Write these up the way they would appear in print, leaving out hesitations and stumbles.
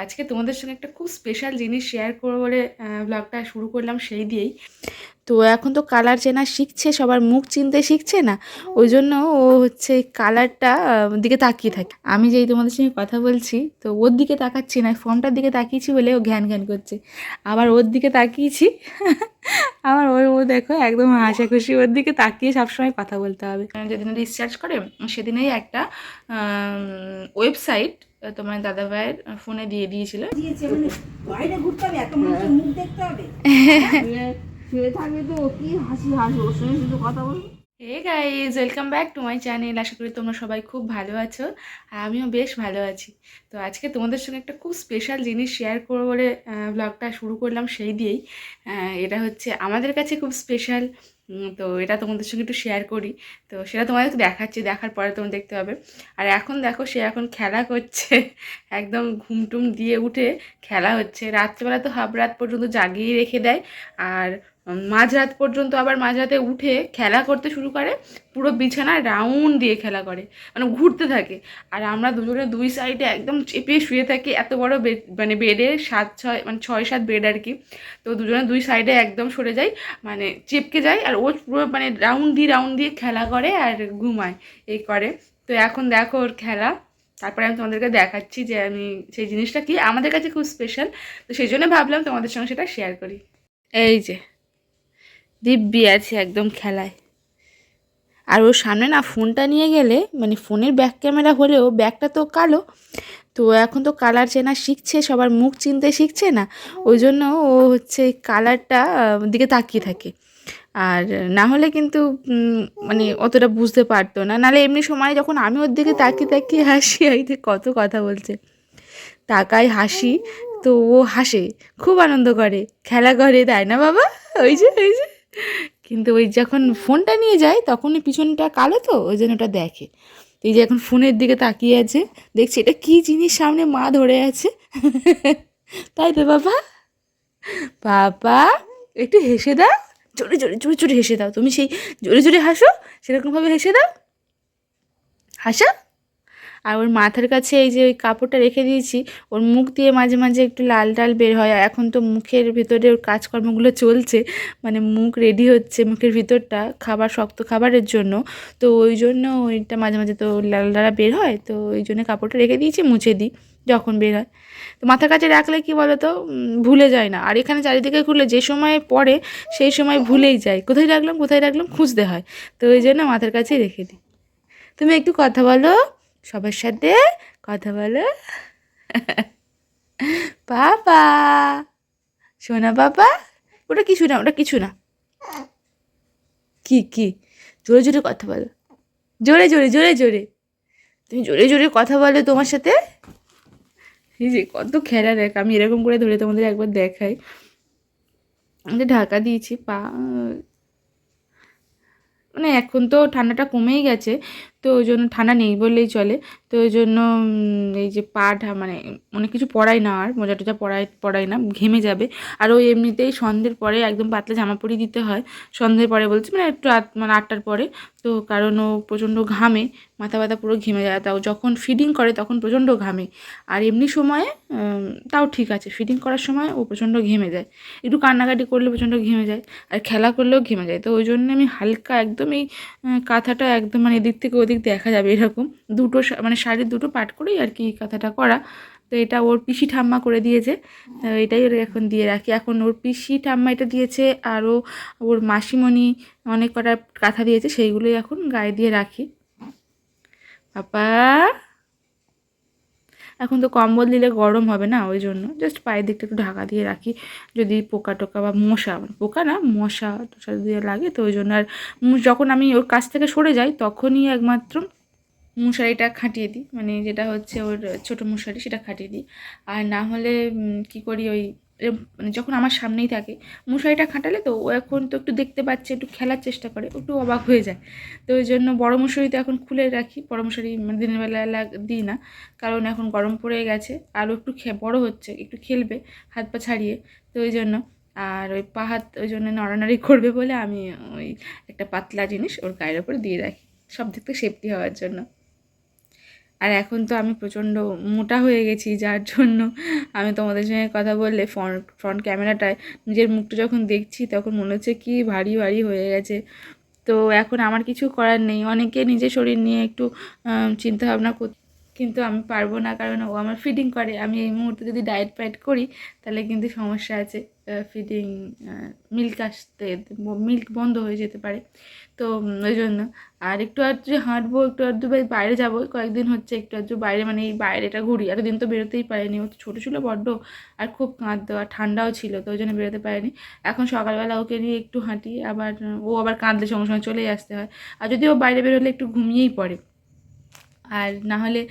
আজকে তোমাদের সঙ্গে একটা খুব স্পেশাল জিনিস শেয়ার করবো বলে ব্লগটা শুরু করলাম সেই দিয়েই। তো এখন তো কালার চেনা শিখছে, সবার মুখ চিনতে শিখছে না, ওই জন্য ও হচ্ছে কালারটা দিকে তাকিয়ে থাকে। আমি যেই তোমাদের সঙ্গে কথা বলছি তো ওর দিকে তাকাচ্ছি না, ফর্মটার দিকে তাকিয়েছি বলে ও ঘ্যান ঘ্যান করছে। আবার ওর দিকে তাকিয়েছি আমার ও দেখো একদম হাসাখুশি, ওর দিকে তাকিয়ে সবসময় কথা বলতে হবে। যেদিন রিসার্চ করে সেদিনেই একটা ওয়েবসাইট তোমার দাদাভাইয়ের ফোনে দিয়ে দিয়েছিল। বাইরে ঘুরতে হবে, এত মানুষের মুখ দেখতে হবে, শুয়ে থাকবে তো কি হাসি হাসি, ওর সঙ্গে শুধু কথা বলবো। Hey guys, welcome back to my channel. আশা করি তোমরা সবাই খুব ভালো আছো আর আমিও বেশ ভালো আছি। তো আজকে তোমাদের সঙ্গে একটা খুব স্পেশাল জিনিস শেয়ার করবো বলে ব্লগটা শুরু করলাম সেই দিয়েই। এটা হচ্ছে আমাদের কাছে খুব স্পেশাল। তো এটা তোমাদের সঙ্গে একটু শেয়ার করি। তো সেটা তোমাদেরকে দেখাচ্ছি, দেখার পরে তোমরা দেখতে হবে। আর এখন দেখো সে এখন খেলা করছে একদম ঘুমটুম দিয়ে উঠে খেলা হচ্ছে। রাত্রেবেলা তো হাফ রাত পর্যন্ত জাগিয়ে রেখে দেয়, আর মাঝরাত পর্যন্ত আবার মাঝরাতে উঠে খেলা করতে শুরু করে। পুরো বিছানা রাউন্ড দিয়ে খেলা করে, মানে ঘুরতে থাকে। আর আমরা দুজনে দুই সাইডে একদম চেপে শুয়ে থাকি। এত বড় বেড, মানে বেডে 7-6 মানে 6-7 বেড আর কি। তো দুজনে দুই সাইডে একদম সরে যাই, মানে চেপকে যায়। আর ও পুরো মানে রাউন্ড দিয়ে খেলা করে আর ঘুমায়, এই করে। তো এখন দেখো ওর খেলা। তারপরে আমি তোমাদেরকে দেখাচ্ছি যে আমি সেই জিনিসটা কি আমাদের কাছে খুব স্পেশাল। তো সেই জন্য ভাবলাম তোমাদের সঙ্গে সেটা শেয়ার করি। এই যে দিব্যি আছে একদম খেলায়। আর ওর সামনে না ফোনটা নিয়ে গেলে, মানে ফোনের ব্যাক ক্যামেরা হলেও ব্যাকটা তো কালো। তো এখন তো কালার চেনা শিখছে, সবার মুখ চিনতে শিখছে না, ওই জন্য ও হচ্ছে কালারটা দিকে তাকিয়ে থাকে। আর না হলে কিন্তু মানে অতটা বুঝতে পারতো না। নাহলে এমনি সময় যখন আমি ওর দিকে তাকিয়ে তাকিয়ে হাসি, এই যে কত কথা বলছে, তাকাই হাসি, তো ও হাসে, খুব আনন্দ করে, খেলা করে, তাই না বাবা? ওই যে কিন্তু ওই যখন ফোনটা নিয়ে যায় তখন ওই পিছনটা কালো, তো ওই জন্য ওটা দেখে। এই যে এখন ফোনের দিকে তাকিয়ে আছে, দেখছি এটা কি জিনিস সামনে মা ধরে আছে তাই তো বাবা? বাবা একটু হেসে দাও, জোরে জোরে জোরে জোরে হেসে দাও। তুমি সেই জোরে জোরে হাসো, সেরকমভাবে হেসে দাও, হাসা। আর ওর মাথার কাছে এই যে ওই কাপড়টা রেখে দিয়েছি, ওর মুখ দিয়ে মাঝে মাঝে একটু লাল টাল বের হয়। আর এখন তো মুখের ভিতরে ওর কাজকর্মগুলো চলছে, মানে মুখ রেডি হচ্ছে, মুখের ভিতরটা খাবার, শক্ত খাবারের জন্য। তো ওই জন্য ওইটা মাঝে মাঝে তো লাল লালা বের হয়, তো ওই জন্য কাপড়টা রেখে দিয়েছি, মুছে দিই যখন বের হয়। তো মাথার কাছে রাখলে কি বলো তো, ভুলে যায় না। আর এখানে চারিদিকে ঘুরলে যে সময় পড়ে সেই সময় ভুলেই যায়, কোথায় রাখলাম খুঁজতে হয়। তো ওই জন্য মাথার কাছেই রেখে দিই। তুমি একটু কথা বলো, সবার সাথে কথা বলো বাবা, শোনা বাবা। ওটা কিছু না, ওটা কিছু না। কি কি? জোরে জোরে কথা বলো, জোরে জোরে জোরে জোরে। তুমি জোরে জোরে কথা বলো তোমার সাথে। এই যে কত খেলা দেখ, আমি এরকম করে ধরে তোমাদের একবার দেখাই। আমি ঢাকা দিয়েছি পা, মানে এখন তো ঠান্ডাটা কমেই গেছে, তো ওই জন্য ঠান্ডা নেই বললেই চলে। তো ওই জন্য এই যে মানে অনেক কিছু পরাই না, আর মোজা টোজা পরাই না, ঘেমে যাবে। আর ওই এমনিতেই সন্ধ্যের পরে একদম পাতলা জামা পরিয়ে দিতে হয়। সন্ধ্যের পরে বলছি, মানে একটু মানে 8টার পরে। তো কারণ ও প্রচণ্ড ঘামে, মাথা ব্যথা পুরো ঘেমে যায়। তাও যখন ফিডিং করে তখন প্রচণ্ড ঘামে। আর এমনি সময়ে তাও ঠিক আছে, ফিডিং করার সময় ও প্রচণ্ড ঘেমে যায়, একটু কান্নাকাটি করলে প্রচণ্ড ঘেমে যায়, আর খেলা করলেও ঘেমে যায়। তো ওই জন্য আমি হালকা একদম এই কাঁথাটা একদম মানে এদিক থেকে ওদিক দেখা যাবে এরকম দুটো মানে শাড়ির দুটো পাট করেই আর কি কাঁথাটা করা। তো এটা ওর পিসি ঠাম্মা করে দিয়েছে, এটাই ওর এখন দিয়ে রাখি। এখন ওর পিসি ঠাম্মা এটা দিয়েছে, আরও ওর মাসিমণি অনেক কটা কাঁথা দিয়েছে, সেইগুলোই এখন গায়ে দিয়ে রাখি। পাপা এখন তো কম্বল দিলে গরম হবে না, ওই জন্য জাস্ট পায়ের দিকটা একটু ঢাকা দিয়ে রাখি, যদি পোকা টোকা বা মশা, মানে পোকা না মশা টশা দিয়ে লাগে। তো ওই জন্য আর যখন আমি ওর কাছ থেকে সরে যাই তখনই একমাত্র মশারিটা খাটিয়ে দিই, মানে যেটা হচ্ছে ওর ছোটো মশারি, সেটা খাটিয়ে দিই। আর না হলে কী করি, ওই মানে যখন আমার সামনেই থাকে মশারিটা খাটালে, তো ও এখন তো একটু দেখতে পাচ্ছে, একটু খেলার চেষ্টা করে, একটু অবাক হয়ে যায়। তো ওই জন্য বড়ো মশারি তো এখন খুলে রাখি, বড়ো মশারি মানে দিনের বেলা দিই না, কারণ এখন গরম পড়ে গেছে, আরও একটু বড়ো হচ্ছে, একটু খেলবে হাত পা ছাড়িয়ে। তো ওই জন্য আর ওই পা হাত ওই জন্য নড়ানড়ি করবে বলে আমি ওই একটা পাতলা জিনিস ওর গায়ের ওপরে দিয়ে রাখি, সব দিক থেকে সেফটি হওয়ার জন্য। আর এখন তো আমি প্রচণ্ড মোটা হয়ে গেছি, যার জন্য আমি তোমাদের সঙ্গে কথা বললে ফ্রন্ট ক্যামেরাটায় নিজের মুখটা যখন দেখছি তখন মনে হচ্ছে কি ভারী ভারী হয়ে গেছে। তো এখন আমার কিছু করার নেই, অনেকে নিজের শরীর নিয়ে একটু চিন্তা ভাবনা করতে, কিন্তু আমি পারবো না, কারণ ও আমার ফিডিং করে। আমি এই মুহূর্তে যদি ডায়েট ফায়েট করি তাহলে কিন্তু সমস্যা আছে, ফিডিং মিল্ক আসতে, মিল্ক বন্ধ হয়ে যেতে পারে। তো ওই জন্য আর একটু আধটু হাঁটবো, একটু আধটু বাইরে যাবো, কয়েকদিন হচ্ছে একটু আধটু বাইরে, মানে এই বাইরেটা ঘুরি। এতদিন তো বেরোতেই পারিনি, ও তো ছোটো ছিল বড্ড, আর খুব কাঁদতো, আর ঠান্ডাও ছিল, তো ওই জন্য বেরোতে পারিনি। এখন সকালবেলা ওকে নিয়ে একটু হাঁটি, আবার ও আবার কাঁদলে সঙ্গে সঙ্গে চলেই আসতে হয়। আর যদি ও বাইরে বেরোলে একটু ঘুমিয়েই পড়ে, আর না হলে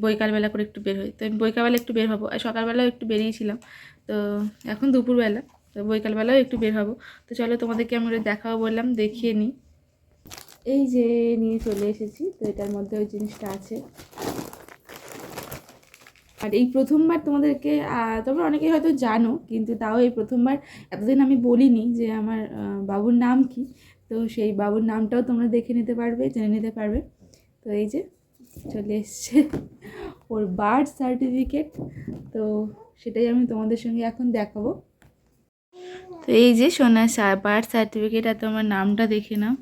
বৈকালবেলা করে একটু বের হই। তো বৈকালবেলা একটু বের হবো, আর সকালবেলাও একটু বেরিয়েছিলাম, তো এখন দুপুরবেলা, তো বৈকালবেলাও একটু বের হবো। তো চলো তোমাদেরকে আমি দেখাবো বললাম, দেখিয়ে নিই। এই যে নিয়ে চলে এসেছি, তো এটার মধ্যে ওই জিনিসটা আছে। আর এই প্রথমবার তোমাদেরকে, তোমরা অনেকেই হয়তো জানো, কিন্তু তাও এই প্রথমবার এতদিন আমি বলিনি যে আমার বাবুর নাম কি। তো সেই বাবুর নামটাও তোমরা দেখে নিতে পারবে, জেনে নিতে পারবে। তো এই যে চলে এসছে ওর বার্থ সার্টিফিকেট, তো সেটাই আমি তোমাদের সঙ্গে এখন দেখাবো। তো এই যে সোনার বার্থ সার্টিফিকেট, আর তোমার নামটা দেখে নাও,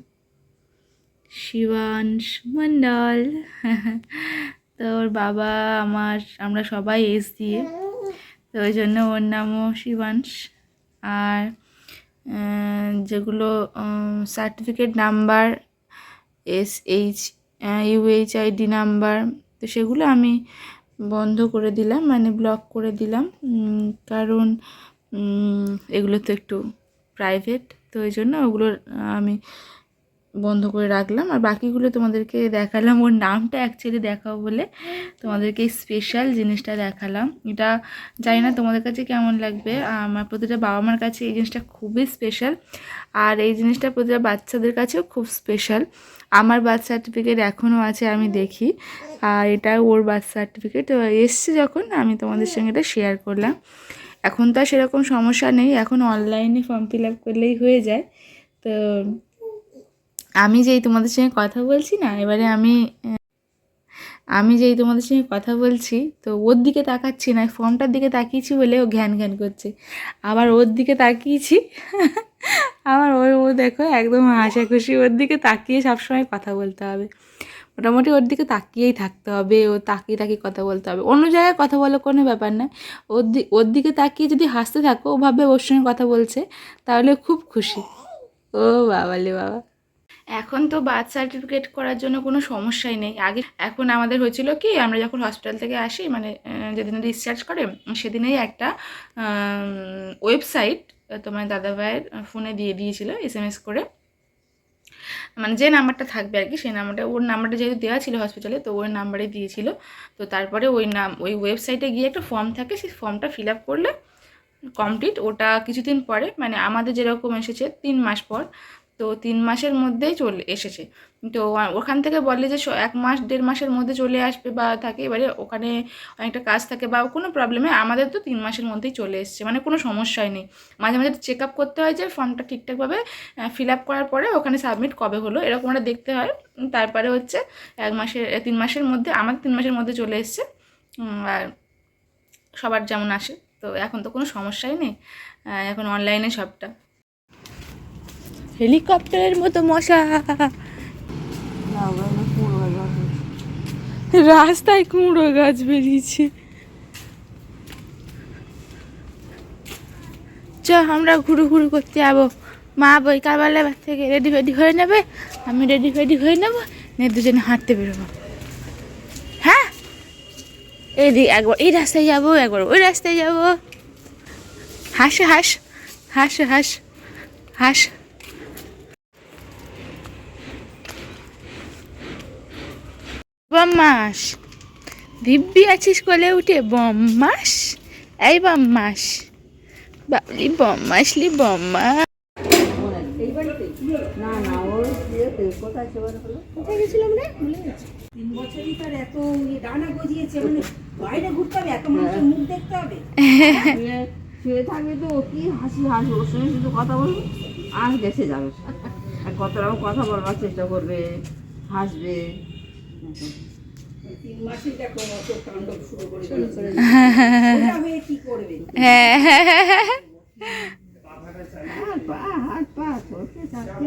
শিবাংশ মণ্ডল। তো ওর বাবা আমরা সবাই এস দিয়ে, তো ওই জন্য ওর নামও শিবাংশ। আর যেগুলো certificate number, SH UHID number, তো সেগুলো আমি বন্ধ করে দিলাম, মানে ব্লক করে দিলাম, কারণ এগুলো তো একটু প্রাইভেট, তো ওই জন্য ওগুলো আমি বন্ধ করে রাখলাম। আর বাকিগুলো তোমাদেরকে দেখালাম, ওর নামটা অ্যাকচুয়ালি দেখাবো বলে তোমাদেরকে স্পেশাল জিনিসটা দেখালাম। এটা জানি না তোমাদের কাছে কেমন লাগবে, আমার প্রতিটা বাবা মার কাছে এই জিনিসটা খুবই স্পেশাল, আর এই জিনিসটা প্রতিটা বাচ্চাদের কাছেও খুব স্পেশাল। আমার বার্থ সার্টিফিকেট এখনও আছে, আমি দেখি, আর এটা ওর বার্থ সার্টিফিকেট এসছে যখন, আমি তোমাদের সঙ্গে এটা শেয়ার করলাম। এখন তো আর সেরকম সমস্যা নেই, এখন অনলাইনে ফর্ম ফিল আপ করলেই হয়ে যায়। তো আমি যেই তোমাদের সঙ্গে কথা বলছি না, এবারে আমি যেই তোমাদের সঙ্গে কথা বলছি, তো ওর দিকে তাকাচ্ছি না, ফর্মটার দিকে তাকিয়েছি বলে ও ঘ্যান ঘ্যান করছে, আবার ওর দিকে তাকিয়েছি আবার ও দেখো একদম হাসাখুশি, ওর দিকে তাকিয়ে সবসময় কথা বলতে হবে, মোটামুটি ওর দিকে তাকিয়েই থাকতে হবে, ও তাকিয়ে তাকিয়ে কথা বলতে হবে, অন্য জায়গায় কথা বলো কোনো ব্যাপার না, ওর দিকে তাকিয়ে যদি হাসতে থাকো, ও ভাবে ওর সঙ্গে কথা বলছে, তাহলে খুব খুশি। ও বাবালে বাবা, এখন তো বার্থ সার্টিফিকেট করার জন্য কোনো সমস্যাই নেই। আগে এখন আমাদের হয়েছিল কি, আমরা যখন হসপিটাল থেকে আসি, মানে যেদিন ডিসচার্জ করে সেদিনেই একটা ওয়েবসাইট তোমার দাদাভাইয়ের ফোনে দিয়ে দিয়েছিল SMS করে, মানে যে নাম্বারটা থাকবে আর কি, সেই নাম্বারটা, ওর নাম্বারটা যেহেতু দেওয়া ছিল হসপিটালে, তো ওর নাম্বারে দিয়েছিল। তো তারপরে ওই ওয়েবসাইটে গিয়ে একটা ফর্ম থাকে, সেই ফর্মটা ফিল আপ করলে কমপ্লিট। ওটা কিছুদিন পরে, মানে আমাদের যেরকম এসেছে 3 মাস পর, তো 3 মাসের মধ্যেই চলে এসেছে। তো ওখান থেকে বলে যে 1 মাস 1.5 মাসের মধ্যে চলে আসবে বা থাকে, এবারে ওখানে অনেকটা কাজ থাকে বা কোনো প্রবলেমে, আমাদের তো 3 মাসের মধ্যেই চলে এসছে, মানে কোনো সমস্যাই নেই। মাঝে মাঝে চেক আপ করতে হয় যে ফর্মটা ঠিকঠাকভাবে ফিল আপ করার পরে ওখানে সাবমিট কবে হলো, এরকম একটা দেখতে হয়। তারপরে হচ্ছে 3 মাসের মধ্যে, আমাদের 3 মাসের মধ্যে চলে এসছে, আর সবার যেমন আসে। তো এখন তো কোনো সমস্যাই নেই, এখন অনলাইনে সবটা। হেলিকপ্টারের মতো মশা রাস্তায়, কুমড়ো গাছ বেরিয়েছে। চ আমরা ঘুরু ঘুরু করতে যাবো, মা বৈকালবেলা থেকে রেডি ফেডি হয়ে নেবে, আমি রেডি ফেডি হয়ে নেবো, নিয়ে দুজনে হাঁটতে বেরোবো। হ্যাঁ, একবার এই রাস্তায় যাবো, একবার ওই রাস্তায় যাবো। হাস হাস হাস হাস হাস। বম্মাস, দিব্যি আছিস কোলে উঠে, বম্মাস, এই বম্মাস, বাবলি বম্মাসলি বম্মা। কোথায় গেছিলাম রে, 3 বছরই তার এত ডানা গজিয়েছে, মানে বাইরে ঘুরতে হবে, এত মানুষের মুখ দেখতে হবে, শুয়ে থাকবে তো কি হাসি হাসি, ওর সঙ্গে শুধু কথা বলবে আর দেশে যাবে, আর কত রকম কথা বলবার চেষ্টা করবে, হাসবে। 3 মাসেই দেখো অত তাণ্ডব শুরু করে দিয়েছে। ওটা হয়ে কি করবে? হ্যাঁ হাত পা চলতে থাকতে